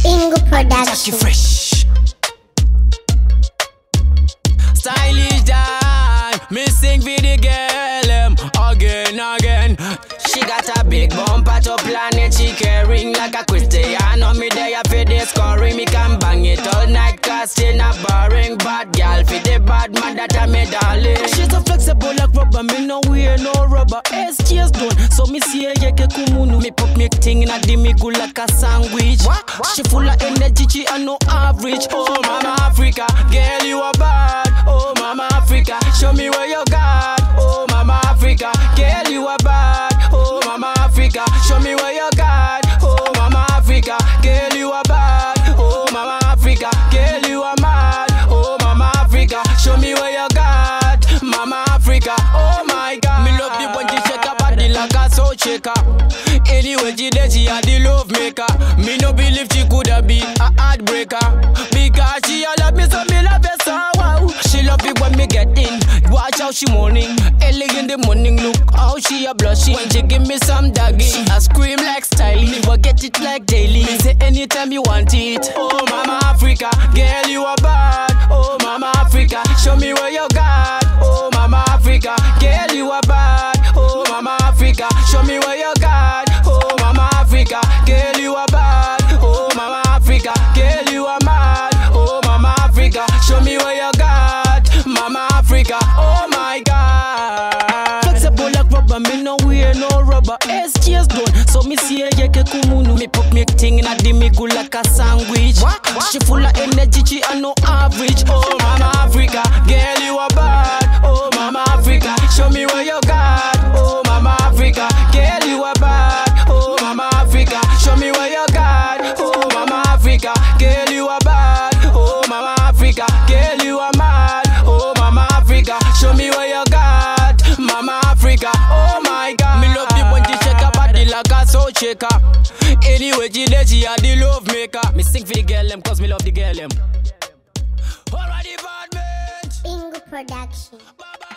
Bingu production. Fresh. Stylish dime. Me sing for the girl again. She got a big bumper to planet. She caring like a Cristiano. Me there for the scoring. Me can bang it all night cause she not boring. Bad girl for the bad man that I me darling. She's so flexible like rubber. Me no wear no rubber. SG's done. So me see her yeke kumunu. Me put me thing in a demi-good like a sandwich. She full of energy. She a no average. Oh mama Africa, girl you are bad. Oh mama Africa, show me where you got. Oh mama Africa, girl you are bad. Oh mama Africa, show me where you got. Oh mama Africa, girl you are bad. Oh mama Africa, girl you are mad. Oh mama Africa, show me where you got. Mama Africa, oh my God. Me love the when she shake her body like a soul shaker. Anyway she there she a the love maker. Me no believe she coulda be a heartbreaker. Because she a love me so me love her so wow. She love it when me get in. Watch how she moaning. Early in the morning look how she a blushing. When she give me some doggy, I scream like styling. Never get it like daily. Me say anytime you want it. Oh mama Africa, girl you are bad. Oh mama Africa, show me where you got. Oh mama Africa, girl you are bad. Oh mama Africa, show me where you got. Oh mama Africa, girl you are bad. Oh mama Africa, girl you are mad. Oh mama Africa, show me where you got. Mama Africa, oh my God. Flexible like rubber, me no wear no rubber. SG's done, so me see her yeke kumunu. Me put me thing in a demi-good like a sandwich. She full of energy, she a no average. Oh mama Africa, girl you are bad. Oh mama Africa, show me where you got. Oh mama Africa, girl you are bad. Oh mama Africa, show me where you got. Oh mama Africa, girl you are bad. Oh mama Africa, girl you are mad. Oh mama Africa, show me where you got. Mama Africa, oh my God. Me love the when she shake her body like a soul shaker. Anyway she there she a the love maker. Me sing for the girl them cause me love the girl them. Alright department. Bingu production. Bye bye.